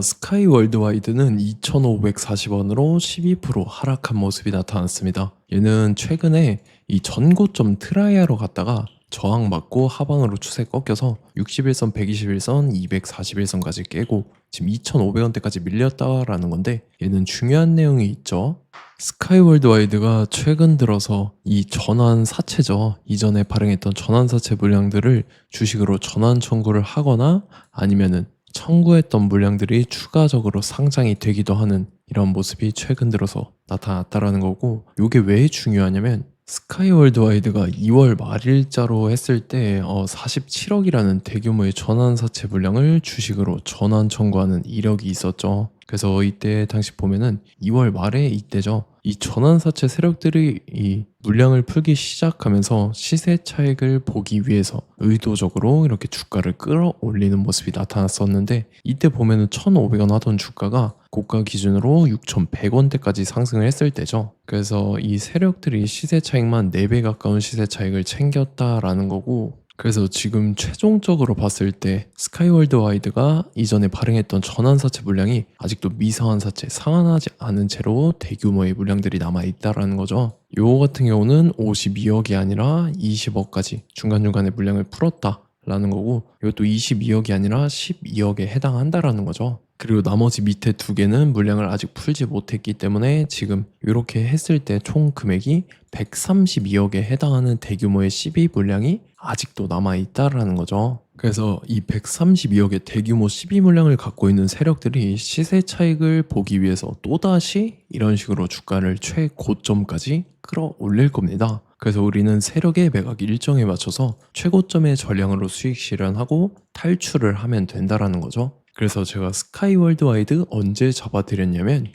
스카이 월드와이드는 2,540원으로 12% 하락한 모습이 나타났습니다. 얘는 최근에 이 전고점 트라이하러 갔다가 저항받고 하방으로 추세 꺾여서 61선, 121선, 241선까지 깨고 지금 2,500원대까지 밀렸다라는 건데, 얘는 중요한 내용이 있죠. 스카이 월드와이드가 최근 들어서 이 전환 사채죠. 이전에 발행했던 전환 사채 물량들을 주식으로 전환 청구를 하거나 아니면은 청구했던 물량들이 추가적으로 상장이 되기도 하는 이런 모습이 최근 들어서 나타났다라는 거고, 이게 왜 중요하냐면 스카이 월드와이드가 2월 말일자로 했을 때 47억이라는 대규모의 전환사채 물량을 주식으로 전환 청구하는 이력이 있었죠. 그래서 이때 당시 보면은 2월 말에 이때죠. 이 전환사채 세력들이 이 물량을 풀기 시작하면서 시세 차익을 보기 위해서 의도적으로 이렇게 주가를 끌어올리는 모습이 나타났었는데, 이때 보면은 1,500원 하던 주가가 고가 기준으로 6,100원대까지 상승을 했을 때죠. 그래서 이 세력들이 시세 차익만 4배 가까운 시세 차익을 챙겼다라는 거고, 그래서 지금 최종적으로 봤을 때 스카이월드 와이드가 이전에 발행했던 전환사채 물량이 아직도 미상환 사채, 상환하지 않은 채로 대규모의 물량들이 남아있다라는 거죠. 요거 같은 경우는 52억이 아니라 20억까지 중간중간에 물량을 풀었다라는 거고, 이것도 22억이 아니라 12억에 해당한다라는 거죠. 그리고 나머지 밑에 두 개는 물량을 아직 풀지 못했기 때문에 지금 이렇게 했을 때 총 금액이 132억에 해당하는 대규모의 CB 물량이 아직도 남아있다라는 거죠. 그래서 이 132억의 대규모 CB 물량을 갖고 있는 세력들이 시세 차익을 보기 위해서 또다시 이런 식으로 주가를 최고점까지 끌어올릴 겁니다. 그래서 우리는 세력의 매각 일정에 맞춰서 최고점의 전량으로 수익 실현하고 탈출을 하면 된다라는 거죠. 그래서 제가 스카이 월드와이드 언제 잡아드렸냐면,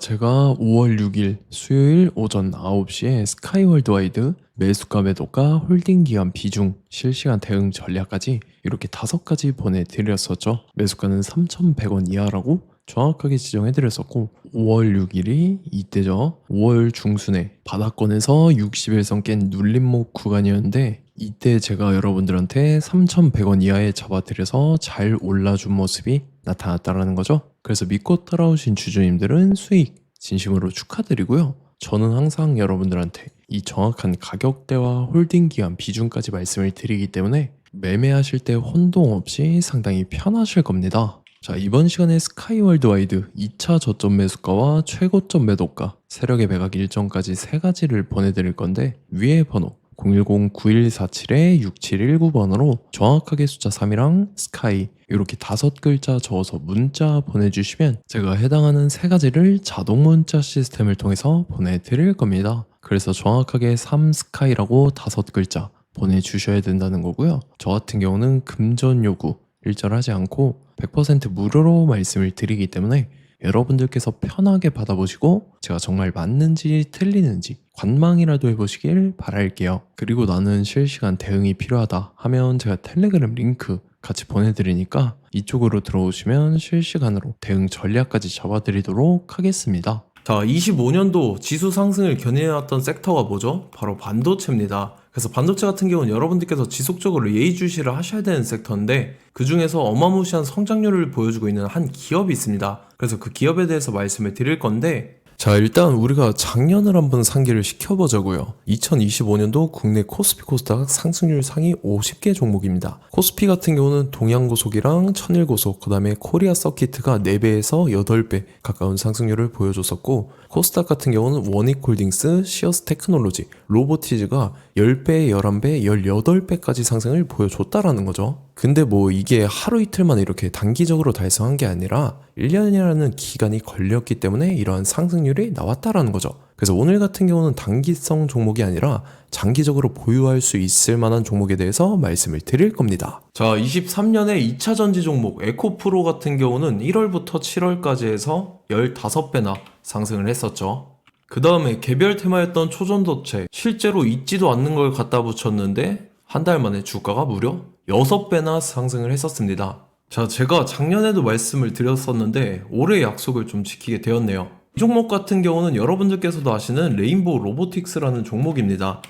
제가 5월 6일 수요일 오전 9시에 스카이 월드와이드 매수가 매도가 홀딩 기간 비중 실시간 대응 전략까지 이렇게 5가지 보내드렸었죠. 매수가는 3,100원 이하라고 정확하게 지정해드렸었고, 5월 6일이 이때죠. 5월 중순에 바닥권에서 61선 깬 눌림목 구간이었는데, 이때 제가 여러분들한테 3,100원 이하에 잡아드려서 잘 올라준 모습이 나타났다는 거죠. 그래서 믿고 따라오신 주주님들은 수익 진심으로 축하드리고요. 저는 항상 여러분들한테 이 정확한 가격대와 홀딩 기간 비중까지 말씀을 드리기 때문에 매매하실 때 혼동 없이 상당히 편하실 겁니다. 자, 이번 시간에 스카이 월드와이드 2차 저점 매수가와 최고점 매도가, 세력의 매각 일정까지 3가지를 보내드릴 건데, 위에 번호 010-9147-6719번으로 정확하게 숫자 3이랑 스카이 이렇게 5글자 적어서 문자 보내주시면 제가 해당하는 3가지를 자동 문자 시스템을 통해서 보내드릴 겁니다. 그래서 정확하게 3스카이라고 5글자 보내주셔야 된다는 거고요. 저 같은 경우는 금전 요구 일절하지 않고 100% 무료로 말씀을 드리기 때문에 여러분들께서 편하게 받아보시고 제가 정말 맞는지 틀리는지 관망이라도 해보시길 바랄게요. 그리고 나는 실시간 대응이 필요하다 하면 제가 텔레그램 링크 같이 보내드리니까 이쪽으로 들어오시면 실시간으로 대응 전략까지 잡아드리도록 하겠습니다. 자, 25년도 지수 상승을 견인해왔던 섹터가 뭐죠? 바로 반도체입니다. 그래서 반도체 같은 경우는 여러분들께서 지속적으로 예의주시를 하셔야 되는 섹터인데, 그 중에서 어마무시한 성장률을 보여주고 있는 한 기업이 있습니다. 그래서 그 기업에 대해서 말씀을 드릴 건데, 자, 일단 우리가 작년을 한번 상기를 시켜보자고요. 2025년도 국내 코스피 코스닥 상승률 상위 50개 종목입니다. 코스피 같은 경우는 동양고속이랑 천일고속, 그 다음에 코리아 서키트가 4배에서 8배 가까운 상승률을 보여줬었고, 코스닥 같은 경우는 원익홀딩스, 시어스 테크놀로지, 로보티즈가 10배, 11배, 18배까지 상승을 보여줬다라는 거죠. 근데 뭐 이게 하루 이틀만 이렇게 단기적으로 달성한 게 아니라 1년이라는 기간이 걸렸기 때문에 이러한 상승률이 나왔다라는 거죠. 그래서 오늘 같은 경우는 단기성 종목이 아니라 장기적으로 보유할 수 있을 만한 종목에 대해서 말씀을 드릴 겁니다. 자, 23년에 2차 전지 종목 에코프로 같은 경우는 1월부터 7월까지 해서 15배나 상승을 했었죠. 그 다음에 개별 테마였던 초전도체, 실제로 있지도 않는 걸 갖다 붙였는데 한 달 만에 주가가 무려 6배나 상승을 했었습니다. 자, 제가 작년에도 말씀을 드렸었는데 올해 약속을 좀 지키게 되었네요. 이 종목 같은 경우는 여러분들께서도 아시는 레인보우 로보틱스라는 종목입니다.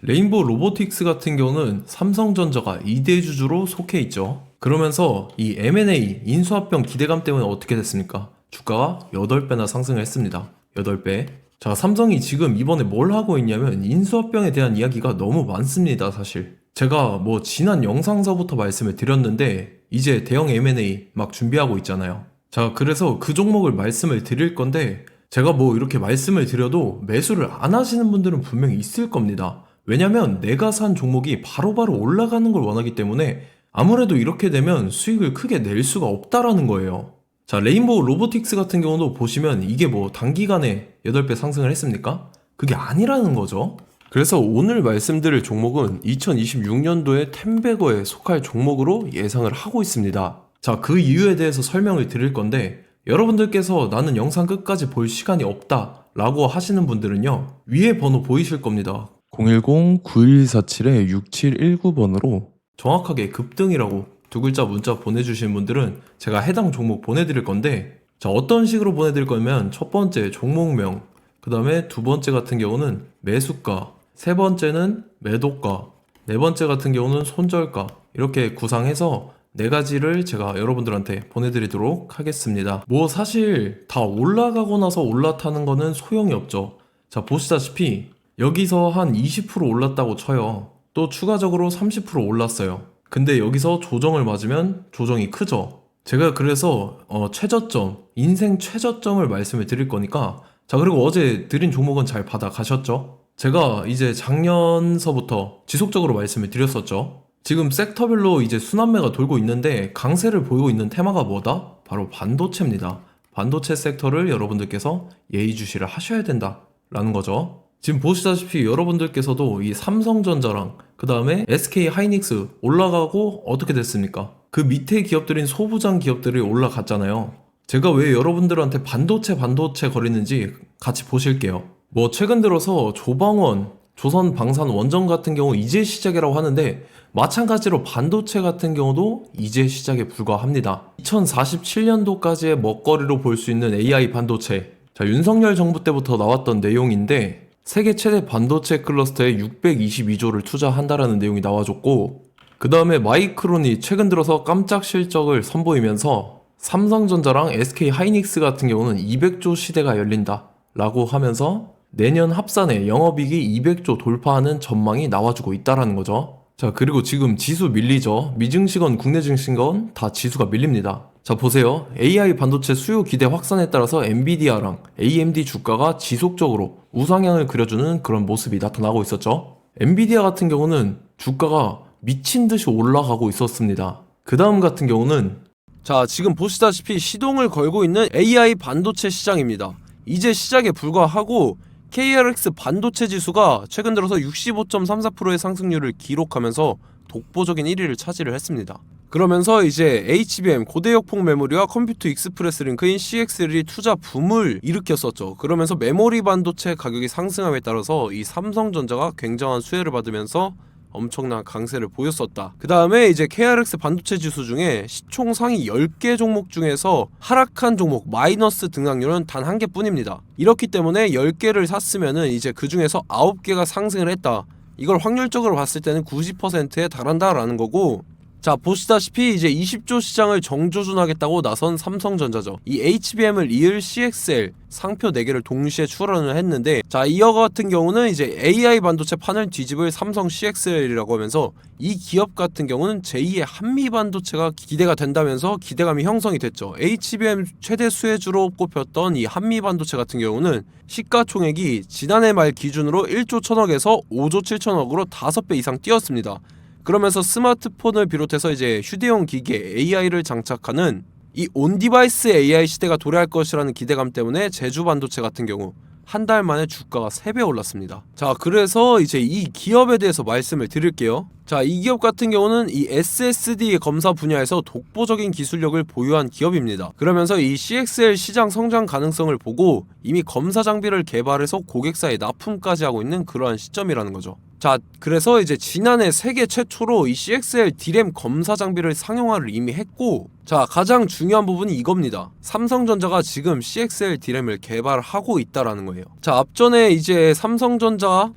레인보우 로보틱스 같은 경우는 삼성전자가 2대 주주로 속해 있죠. 그러면서 이 M&A 인수합병 기대감 때문에 어떻게 됐습니까? 주가가 8배나 상승을 했습니다. 8배. 자, 삼성이 지금 이번에 뭘 하고 있냐면 인수합병에 대한 이야기가 너무 많습니다, 사실. 제가 뭐 지난 영상서부터 말씀을 드렸는데 이제 대형 M&A 막 준비하고 있잖아요. 자, 그래서 그 종목을 말씀을 드릴 건데 제가 뭐 이렇게 말씀을 드려도 매수를 안 하시는 분들은 분명히 있을 겁니다. 왜냐면 내가 산 종목이 바로바로 올라가는 걸 원하기 때문에 아무래도 이렇게 되면 수익을 크게 낼 수가 없다라는 거예요. 자, 레인보우 로보틱스 같은 경우도 보시면 이게 뭐 단기간에 8배 상승을 했습니까? 그게 아니라는 거죠. 그래서 오늘 말씀드릴 종목은 2026년도에 템베거에 속할 종목으로 예상을 하고 있습니다. 자, 그 이유에 대해서 설명을 드릴 건데 여러분들께서 나는 영상 끝까지 볼 시간이 없다 라고 하시는 분들은요, 위에 번호 보이실 겁니다. 010-9147-6719번으로 정확하게 급등이라고 두 글자 문자 보내주신 분들은 제가 해당 종목 보내드릴 건데, 자, 어떤 식으로 보내드릴 거냐면 첫 번째 종목명, 그 다음에 두 번째 같은 경우는 매수가, 세 번째는 매도가, 네 번째 같은 경우는 손절가, 이렇게 구상해서 네 가지를 제가 여러분들한테 보내드리도록 하겠습니다. 뭐 사실 다 올라가고 나서 올라타는 거는 소용이 없죠. 자, 보시다시피 여기서 한 20% 올랐다고 쳐요. 또 추가적으로 30% 올랐어요. 근데 여기서 조정을 맞으면 조정이 크죠. 제가 그래서 최저점, 인생 최저점을 말씀을 드릴 거니까, 자, 그리고 어제 드린 종목은 잘 받아가셨죠? 제가 이제 작년서부터 지속적으로 말씀을 드렸었죠. 지금 섹터별로 이제 순환매가 돌고 있는데 강세를 보이고 있는 테마가 뭐다? 바로 반도체입니다. 반도체 섹터를 여러분들께서 예의주시를 하셔야 된다라는 거죠. 지금 보시다시피 여러분들께서도 이 삼성전자랑 그 다음에 SK 하이닉스 올라가고 어떻게 됐습니까? 그 밑에 기업들인 소부장 기업들이 올라갔잖아요. 제가 왜 여러분들한테 반도체 거리는지 같이 보실게요. 뭐 최근 들어서 조방원, 조선방산 원전 같은 경우 이제 시작이라고 하는데 마찬가지로 반도체 같은 경우도 이제 시작에 불과합니다. 2047년도까지의 먹거리로 볼 수 있는 AI 반도체. 자, 윤석열 정부 때부터 나왔던 내용인데 세계 최대 반도체 클러스터에 622조를 투자한다라는 내용이 나와줬고, 그 다음에 마이크론이 최근 들어서 깜짝 실적을 선보이면서 삼성전자랑 SK 하이닉스 같은 경우는 200조 시대가 열린다 라고 하면서 내년 합산에 영업이익이 200조 돌파하는 전망이 나와주고 있다라는 거죠. 자, 그리고 지금 지수 밀리죠. 미증시건 국내 증시건 다 지수가 밀립니다. 자, 보세요. AI 반도체 수요 기대 확산에 따라서 엔비디아랑 AMD 주가가 지속적으로 우상향을 그려주는 그런 모습이 나타나고 있었죠. 엔비디아 같은 경우는 주가가 미친 듯이 올라가고 있었습니다. 그 다음 같은 경우는, 자, 지금 보시다시피 시동을 걸고 있는 AI 반도체 시장입니다. 이제 시작에 불과하고 KRX 반도체 지수가 최근 들어서 65.34%의 상승률을 기록하면서 독보적인 1위를 차지를 했습니다. 그러면서 이제 HBM 고대역폭 메모리와 컴퓨터 익스프레스 링크인 CXL이 투자 붐을 일으켰었죠. 그러면서 메모리 반도체 가격이 상승함에 따라서 이 삼성전자가 굉장한 수혜를 받으면서 엄청난 강세를 보였었다. 그 다음에 이제 KRX 반도체 지수 중에 시총 상위 10개 종목 중에서 하락한 종목 마이너스 등락률은 단 1개뿐입니다. 이렇기 때문에 10개를 샀으면은 이제 그 중에서 9개가 상승을 했다. 이걸 확률적으로 봤을 때는 90%에 달한다라는 거고, 자, 보시다시피 이제 20조 시장을 정조준하겠다고 나선 삼성전자죠. 이 HBM을 이을 CXL 상표 4개를 동시에 출원을 했는데, 자, 이어 같은 경우는 이제 AI 반도체 판을 뒤집을 삼성 CXL이라고 하면서 이 기업 같은 경우는 제2의 한미 반도체가 기대가 된다면서 기대감이 형성이 됐죠. HBM 최대 수혜주로 꼽혔던 이 한미 반도체 같은 경우는 시가총액이 지난해 말 기준으로 1조 1000억에서 5조 7천억으로 5배 이상 뛰었습니다. 그러면서 스마트폰을 비롯해서 이제 휴대용 기기에 AI를 장착하는 이 온디바이스 AI 시대가 도래할 것이라는 기대감 때문에 제주 반도체 같은 경우 한 달 만에 주가가 3배 올랐습니다. 자, 그래서 이제 이 기업에 대해서 말씀을 드릴게요. 자, 이 기업 같은 경우는 이 SSD 검사 분야에서 독보적인 기술력을 보유한 기업입니다. 그러면서 이 CXL 시장 성장 가능성을 보고 이미 검사 장비를 개발해서 고객사에 납품까지 하고 있는 그러한 시점이라는 거죠. 자, 그래서 이제 지난해 세계 최초로 이 CXL D램 검사 장비를 상용화를 이미 했고, 자, 가장 중요한 부분이 이겁니다. 삼성전자가 지금 CXL D램을 개발하고 있다라는 거예요. 자, 앞전에 이제 삼성전자가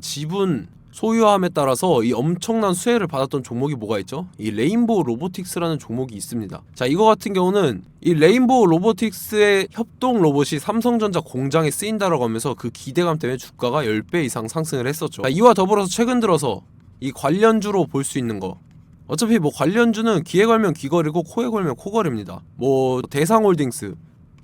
지분 소유함에 따라서 이 엄청난 수혜를 받았던 종목이 뭐가 있죠? 이 레인보우 로보틱스라는 종목이 있습니다. 자, 이거 같은 경우는 이 레인보우 로보틱스의 협동 로봇이 삼성전자 공장에 쓰인다라고 하면서 그 기대감 때문에 주가가 10배 이상 상승을 했었죠. 자, 이와 더불어서 최근 들어서 이 관련주로 볼 수 있는 거, 어차피 뭐 관련주는 귀에 걸면 귀걸이고 코에 걸면 코걸입니다. 뭐 대상홀딩스,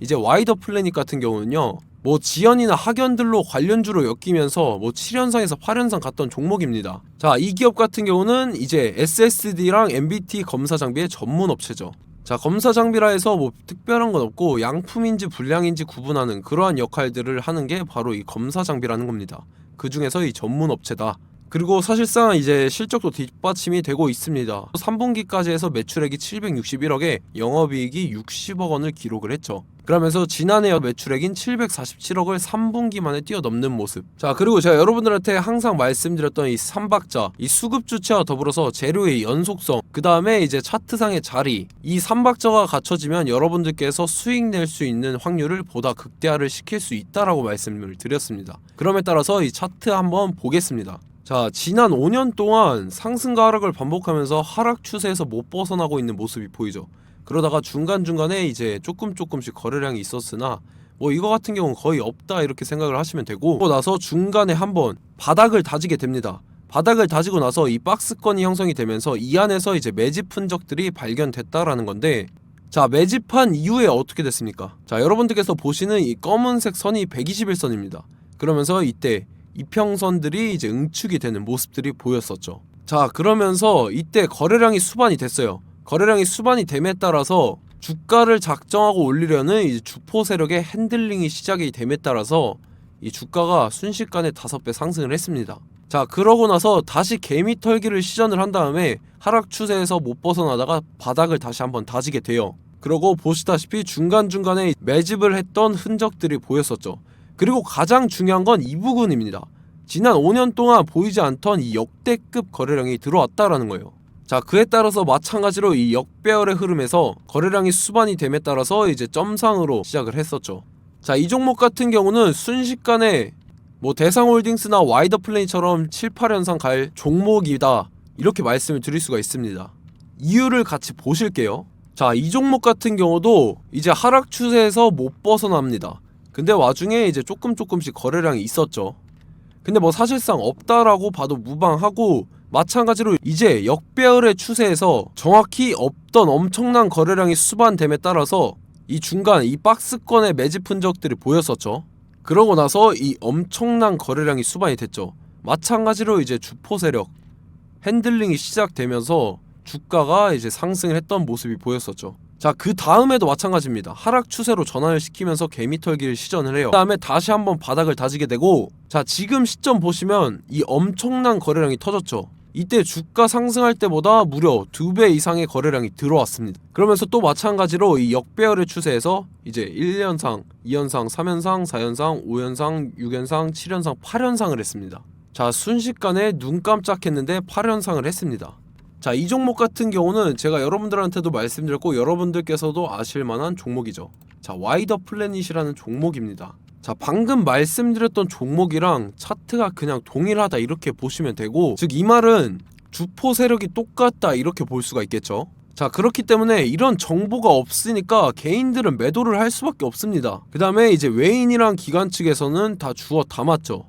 이제 와이더 플래닛 같은 경우는요, 뭐 지연이나 학연들로 관련주로 엮이면서 뭐 7연상에서 8연상 갔던 종목입니다. 자, 이 기업 같은 경우는 이제 SSD랑 MBT 검사 장비의 전문 업체죠. 자, 검사 장비라 해서 뭐 특별한 건 없고 양품인지 불량인지 구분하는 그러한 역할들을 하는 게 바로 이 검사 장비라는 겁니다. 그 중에서 이 전문 업체다. 그리고 사실상 이제 실적도 뒷받침이 되고 있습니다. 3분기까지 해서 매출액이 761억에 영업이익이 60억 원을 기록을 했죠. 그러면서 지난해 매출액인 747억을 3분기 만에 뛰어넘는 모습. 자, 그리고 제가 여러분들한테 항상 말씀드렸던 이 3박자, 이 수급 주체와 더불어서 재료의 연속성, 그 다음에 이제 차트상의 자리, 이 3박자가 갖춰지면 여러분들께서 수익 낼 수 있는 확률을 보다 극대화를 시킬 수 있다라고 말씀을 드렸습니다. 그럼에 따라서 이 차트 한번 보겠습니다. 자, 지난 5년 동안 상승과 하락을 반복하면서 하락 추세에서 못 벗어나고 있는 모습이 보이죠. 그러다가 중간중간에 이제 조금씩 거래량이 있었으나 뭐 이거 같은 경우는 거의 없다 이렇게 생각을 하시면 되고, 그러고 나서 중간에 한번 바닥을 다지게 됩니다. 바닥을 다지고 나서 이 박스권이 형성이 되면서 이 안에서 이제 매집 흔적들이 발견됐다라는 건데, 자, 매집한 이후에 어떻게 됐습니까? 자, 여러분들께서 보시는 이 검은색 선이 121선입니다. 그러면서 이때 이평선들이 이제 응축이 되는 모습들이 보였었죠. 자, 그러면서 이때 거래량이 수반이 됐어요. 거래량이 수반이 됨에 따라서 주가를 작정하고 올리려는 이제 주포 세력의 핸들링이 시작이 됨에 따라서 이 주가가 순식간에 5배 상승을 했습니다. 자, 그러고 나서 다시 개미 털기를 시전을 한 다음에 하락 추세에서 못 벗어나다가 바닥을 다시 한번 다지게 돼요. 그러고 보시다시피 중간중간에 매집을 했던 흔적들이 보였었죠. 그리고 가장 중요한 건 이 부분입니다. 지난 5년 동안 보이지 않던 이 역대급 거래량이 들어왔다라는 거예요. 자, 그에 따라서 마찬가지로 이 역배열의 흐름에서 거래량이 수반이 됨에 따라서 이제 점상으로 시작을 했었죠. 자, 이 종목 같은 경우는 순식간에 뭐 대상홀딩스나 와이더 플래닛처럼 7, 8연상 갈 종목이다 이렇게 말씀을 드릴 수가 있습니다. 이유를 같이 보실게요. 자, 이 종목 같은 경우도 이제 하락 추세에서 못 벗어납니다. 근데 와중에 이제 조금씩 거래량이 있었죠. 근데 뭐 사실상 없다라고 봐도 무방하고, 마찬가지로 이제 역배열의 추세에서 정확히 없던 엄청난 거래량이 수반됨에 따라서 이 중간 이 박스권의 매집 흔적들이 보였었죠. 그러고 나서 이 엄청난 거래량이 수반이 됐죠. 마찬가지로 이제 주포 세력 핸들링이 시작되면서 주가가 이제 상승을 했던 모습이 보였었죠. 자, 그 다음에도 마찬가지입니다. 하락 추세로 전환을 시키면서 개미털기를 시전을 해요. 그 다음에 다시 한번 바닥을 다지게 되고, 자, 지금 시점 보시면 이 엄청난 거래량이 터졌죠. 이때 주가 상승할 때보다 무려 2배 이상의 거래량이 들어왔습니다. 그러면서 또 마찬가지로 이 역배열의 추세에서 이제 1연상, 2연상, 3연상, 4연상, 5연상, 6연상, 7연상, 8연상을 했습니다. 자, 순식간에 눈 깜짝했는데 8연상을 했습니다. 자, 이 종목 같은 경우는 제가 여러분들한테도 말씀드렸고 여러분들께서도 아실만한 종목이죠. 자, 와이더 플래닛이라는 종목입니다. 자, 방금 말씀드렸던 종목이랑 차트가 그냥 동일하다 이렇게 보시면 되고, 즉 이 말은 주포 세력이 똑같다 이렇게 볼 수가 있겠죠. 자, 그렇기 때문에 이런 정보가 없으니까 개인들은 매도를 할 수밖에 없습니다. 그 다음에 이제 외인이랑 기관 측에서는 다 주워 담았죠.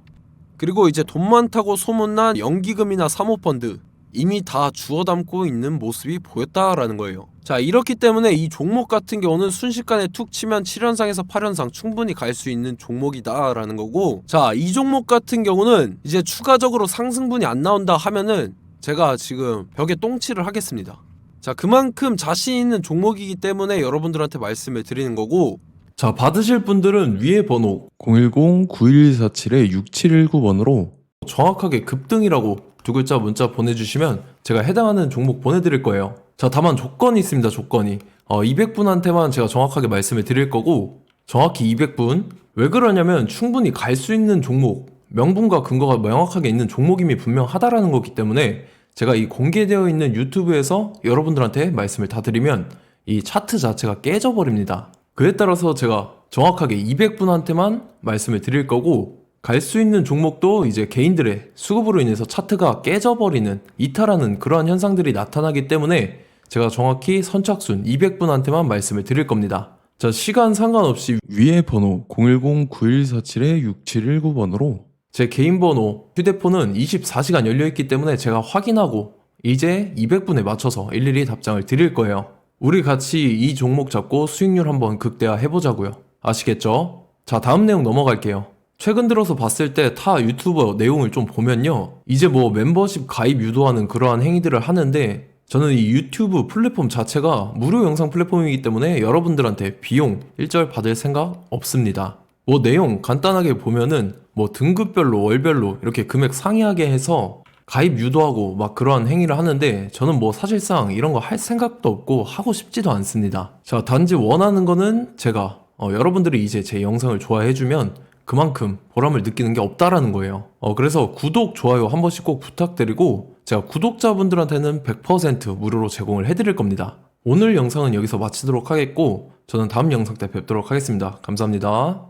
그리고 이제 돈 많다고 소문난 연기금이나 사모펀드 이미 다 주워 담고 있는 모습이 보였다라는 거예요. 자, 이렇기 때문에 이 종목 같은 경우는 순식간에 툭 치면 7연상에서 8연상 충분히 갈 수 있는 종목이다 라는 거고, 자, 이 종목 같은 경우는 이제 추가적으로 상승분이 안 나온다 하면은 제가 지금 벽에 똥칠을 하겠습니다. 자, 그만큼 자신 있는 종목이기 때문에 여러분들한테 말씀을 드리는 거고, 자, 받으실 분들은 위에 번호 010-9147-6719번으로 정확하게 급등이라고 두 글자 문자 보내주시면 제가 해당하는 종목 보내드릴 거예요. 자, 다만 조건이 있습니다. 조건이 200분한테만 제가 정확하게 말씀을 드릴 거고, 정확히 200분. 왜 그러냐면 충분히 갈 수 있는 종목, 명분과 근거가 명확하게 있는 종목임이 분명하다라는 거기 때문에 제가 이 공개되어 있는 유튜브에서 여러분들한테 말씀을 다 드리면 이 차트 자체가 깨져버립니다. 그에 따라서 제가 정확하게 200분한테만 말씀을 드릴 거고, 갈 수 있는 종목도 이제 개인들의 수급으로 인해서 차트가 깨져버리는, 이탈하는 그러한 현상들이 나타나기 때문에 제가 정확히 선착순 200분한테만 말씀을 드릴 겁니다. 자, 시간 상관없이 위에 번호 010-9147-6719번으로 제 개인 번호, 휴대폰은 24시간 열려있기 때문에 제가 확인하고 이제 200분에 맞춰서 일일이 답장을 드릴 거예요. 우리 같이 이 종목 잡고 수익률 한번 극대화 해보자고요. 아시겠죠? 자, 다음 내용 넘어갈게요. 최근 들어서 봤을 때 타 유튜버 내용을 좀 보면요, 이제 뭐 멤버십 가입 유도하는 그러한 행위들을 하는데, 저는 이 유튜브 플랫폼 자체가 무료 영상 플랫폼이기 때문에 여러분들한테 비용 일절 받을 생각 없습니다. 뭐 내용 간단하게 보면은 뭐 등급별로 월별로 이렇게 금액 상이하게 해서 가입 유도하고 막 그러한 행위를 하는데, 저는 뭐 사실상 이런 거 할 생각도 없고 하고 싶지도 않습니다. 자, 단지 원하는 거는 제가 여러분들이 이제 제 영상을 좋아해주면 그만큼 보람을 느끼는 게 없다라는 거예요. 그래서 구독, 좋아요 한 번씩 꼭 부탁드리고, 제가 구독자분들한테는 100% 무료로 제공을 해드릴 겁니다. 오늘 영상은 여기서 마치도록 하겠고, 저는 다음 영상 때 뵙도록 하겠습니다. 감사합니다.